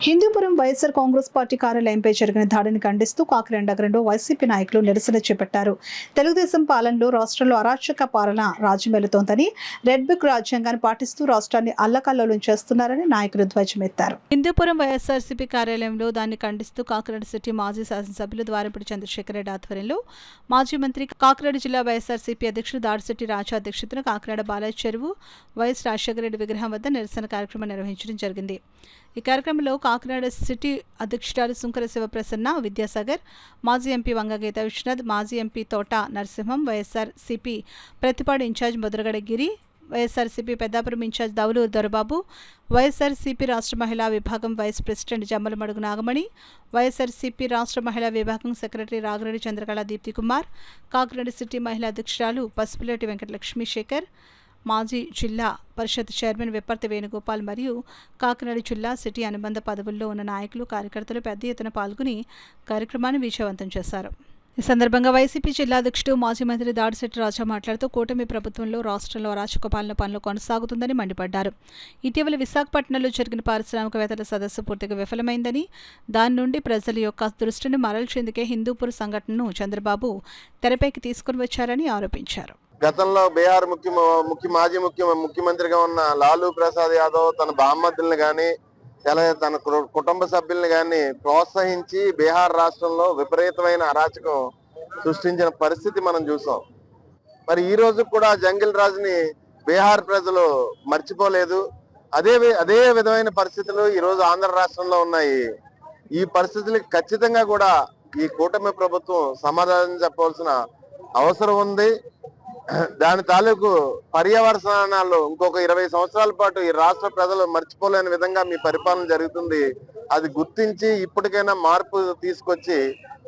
Hindupuram YSR Congress party కార్యాలయంపై జరిగిన దాడిని ఖండిస్తూ కాకినాడ నగరంలో వైసీపీ నాయకులు నిరసన చేపట్టారు. తెలుగుదేశం పాలనలో రాష్ట్రంలో అరాచక పాలన రాజ్యమేలుతోందని, రెడ్ బుక్ రాజ్యాంగాన్ని పాటిస్తూ రాష్ట్రాన్ని అల్లకల్లోలం చేస్తున్నారని నాయకులు ధ్వజమెత్తారు. హిందూపురం వైఎస్ఆర్సీపీ కార్యాలయంలో దాన్ని ఖండిస్తూ కాకినాడ సిటీ మాజీ శాసనసభ్యులు ద్వారపూడి చంద్రశేఖర్ రెడ్డి ఆధ్వర్యంలో మాజీ మంత్రి, కాకినాడ జిల్లా వైఎస్ఆర్సీపీ అధ్యక్షుడు దాడిశెట్టి రాజా అధ్యక్షతన కాకినాడ బాలాజీ చెరువు వైఎస్ రాజశేఖర రెడ్డి విగ్రహం వద్ద నిరసన కార్యక్రమం నిర్వహించడం జరిగింది. ఈ కార్యక్రమంలో కాకినాడ సిటీ అధ్యక్షురాలు సుంకర శివప్రసన్న, విద్యాసాగర్, మాజీ ఎంపీ వంగగీత విశ్వనాథ్, మాజీ ఎంపీ తోట నరసింహం, వైఎస్ఆర్సీపీ ప్రతిపాడు ఇన్ఛార్జ్ ముద్రగడ గిరి, వైఎస్ఆర్సీపీ పెద్దాపురం ఇన్ఛార్జ్ దౌలూరు దొరబాబు, వైఎస్ఆర్సీపీ రాష్ట్ర మహిళా విభాగం వైస్ ప్రెసిడెంట్ జమ్మలమడుగు నాగమణి, వైఎస్ఆర్సీపీ రాష్ట్ర మహిళా విభాగం సెక్రటరీ రాగిరెడ్డి చంద్రకళ దీప్తి కుమార్, కాకినాడ సిటీ మహిళా అధ్యక్షురాలు పసుపులేటి వెంకటలక్ష్మి శేఖర్, మాజీ జిల్లా పరిషత్ చైర్మన్ విప్పర్తి వేణుగోపాల్ మరియు కాకినాడ జిల్లా సిటీ అనుబంధ పదవుల్లో ఉన్న నాయకులు, కార్యకర్తలు పెద్ద ఎత్తున పాల్గొని కార్యక్రమాన్ని విజయవంతం చేశారు. ఈ సందర్భంగా వైసీపీ జిల్లా అధ్యక్షుడు మాజీ మంత్రి దాడిశెట్టి రాజా మాట్లాడుతూ కూటమి ప్రభుత్వంలో రాష్ట్రంలో అరాచక పాలన పనులు కొనసాగుతుందని మండిపడ్డారు. ఇటీవల విశాఖపట్నంలో జరిగిన పారిశ్రామికవేత్తల సదస్సు పూర్తిగా విఫలమైందని, దాని నుండి ప్రజల యొక్క దృష్టిని మరల్చేందుకే హిందూపూర్ సంఘటనను చంద్రబాబు తెరపైకి తీసుకుని వచ్చారని ఆరోపించారు. గతంలో బీహార్ మాజీ ముఖ్యమంత్రిగా ఉన్న లాలూ ప్రసాద్ యాదవ్ తన బామ్మర్దుల్ని కానీ తన కుటుంబ సభ్యుల్ని కానీ ప్రోత్సహించి బీహార్ రాష్ట్రంలో విపరీతమైన అరాచకం సృష్టించిన పరిస్థితి మనం చూసాం. మరి ఈ రోజు కూడా జంగిల్ రాజుని బీహార్ ప్రజలు మర్చిపోలేదు. అదే విధమైన పరిస్థితులు ఈ రోజు ఆంధ్ర రాష్ట్రంలో ఉన్నాయి. ఈ పరిస్థితులకు ఖచ్చితంగా కూడా ఈ కూటమి ప్రభుత్వం సమాధానం చెప్పవలసిన అవసరం ఉంది. దాని తాలూకు పర్యవసానాలు ఇంకొక 20 సంవత్సరాల పాటు ఈ రాష్ట్ర ప్రజలు మర్చిపోలేని విధంగా మీ పరిపాలన జరుగుతుంది. అది గుర్తించి ఇప్పటికైనా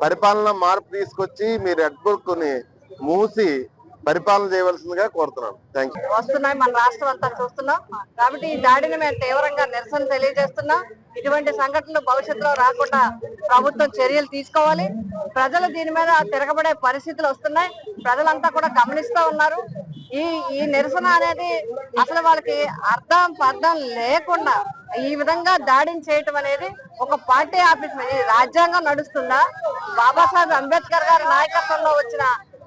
పరిపాలన మార్పు తీసుకొచ్చి మీ రెడ్ బుక్ ని మూసి పరిపాలన చేయవలసిందిగా కోరుతున్నాను. Thank you. వస్తున్నాయి, మన రాష్ట్రం అంతా చూస్తున్నాం కాబట్టి ఈ దాడిని మేము తీవ్రంగా నిరసన తెలియజేస్తున్నాం. ఇటువంటి సంఘటనలు భవిష్యత్తులో రాకుండా ప్రభుత్వం చర్యలు తీసుకోవాలి. ప్రజలు దీని మీద తిరగబడే పరిస్థితులు వస్తున్నాయి. ప్రజలంతా కూడా గమనిస్తూ ఉన్నారు. ఈ నిరసన అనేది అసలు వాళ్ళకి అర్థం లేకుండా ఈ విధంగా దాడిని చేయటం అనేది ఒక పార్టీ ఆఫీస్ రాజ్యాంగం నడుస్తుందా, బాబాసాహెబ్ అంబేద్కర్ గారి నాయకత్వంలో వచ్చిన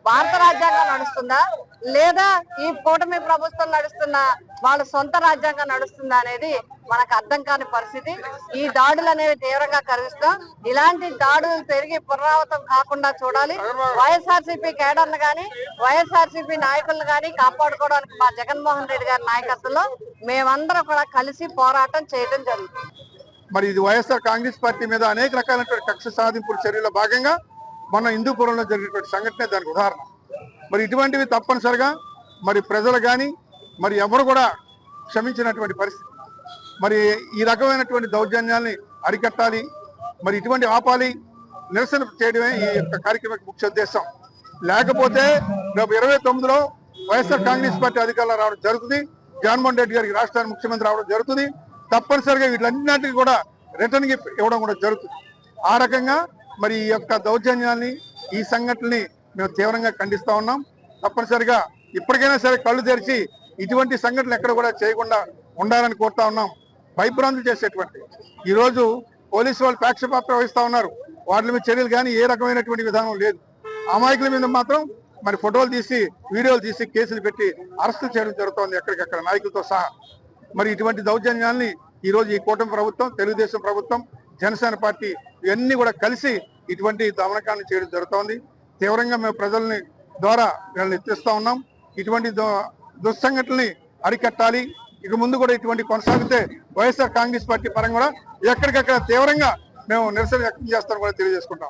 భారత రాజ్యాంగం నడుస్తుందా, లేదా ఈ కూటమి ప్రభుత్వం నడుస్తున్న వాళ్ళ సొంత రాజ్యాంగం నడుస్తుందా అనేది మనకు అర్థం కాని పరిస్థితి. ఈ దాడులు అనేవి తీవ్రంగా ఖండిస్తాం. ఇలాంటి దాడులు పెరిగి పునరావృతం కాకుండా చూడాలి. వైఎస్ఆర్సీపీ కేడర్ను కానీ వైఎస్ఆర్సీపీ నాయకులను కానీ కాపాడుకోవడానికి మా జగన్మోహన్ రెడ్డి గారి నాయకత్వంలో మేమందరం కూడా కలిసి పోరాటం చేయడం జరుగుతుంది. మరి ఇది వైఎస్ఆర్ కాంగ్రెస్ పార్టీ మీద అనేక రకాలైనటువంటి కక్ష సాధింపుల చర్యల భాగంగా మన హిందూపురంలో జరిగినటువంటి సంఘటనే దానికి ఉదాహరణ. మరి ఇటువంటివి తప్పనిసరిగా మరి ప్రజలు కానీ మరి ఎవరు కూడా క్షమించినటువంటి పరిస్థితి. మరి ఈ రకమైనటువంటి దౌర్జన్యాల్ని అరికట్టాలి, మరి ఇటువంటి ఆపాలి, నిరసన చేయడమే ఈ యొక్క కార్యక్రమం ముఖ్య ఉద్దేశం. లేకపోతే రేపు 29లో వైఎస్ఆర్ కాంగ్రెస్ పార్టీ అధికారంలో రావడం జరుగుతుంది. జగన్మోహన్ రెడ్డి గారికి రాష్ట్రానికి ముఖ్యమంత్రి రావడం జరుగుతుంది. తప్పనిసరిగా వీటిలన్నింటికి కూడా రిటర్న్ గిఫ్ట్ ఇవ్వడం కూడా జరుగుతుంది. ఆ రకంగా మరి ఈ యొక్క దౌర్జన్యాల్ని, ఈ సంఘటనని మేము తీవ్రంగా ఖండిస్తా ఉన్నాం. తప్పనిసరిగా ఇప్పటికైనా సరే కళ్ళు తెరిచి ఇటువంటి సంఘటనలు ఎక్కడ కూడా చేయకుండా ఉండాలని కోరుతా ఉన్నాం. భయభ్రాంతులు చేసేటువంటి ఈరోజు పోలీసు వాళ్ళు పక్షపాత్ర వహిస్తా ఉన్నారు. వాటి మీద చర్యలు కానీ ఏ రకమైనటువంటి విధానం లేదు. అమాయకుల మీద మాత్రం మరి ఫోటోలు తీసి, వీడియోలు తీసి కేసులు పెట్టి అరెస్టులు చేయడం జరుగుతోంది ఎక్కడికక్కడ నాయకులతో సహా. మరి ఇటువంటి దౌర్జన్యాల్ని ఈరోజు ఈ కూటమి ప్రభుత్వం, తెలుగుదేశం ప్రభుత్వం, జనసేన పార్టీ ఇవన్నీ కూడా కలిసి ఇటువంటి దమనకాలను చేయడం జరుగుతోంది. తీవ్రంగా మేము ప్రజల్ని ద్వారా వీళ్ళని ఎత్తిస్తా ఉన్నాం. ఇటువంటి దుస్సంఘటనల్ని అరికట్టాలి. ఇక ముందు కూడా ఇటువంటి కొనసాగితే వైఎస్ఆర్ కాంగ్రెస్ పార్టీ పరంగా కూడా ఎక్కడికక్కడ తీవ్రంగా మేము నిరసన వ్యక్తం చేస్తామని కూడా తెలియజేసుకుంటాం.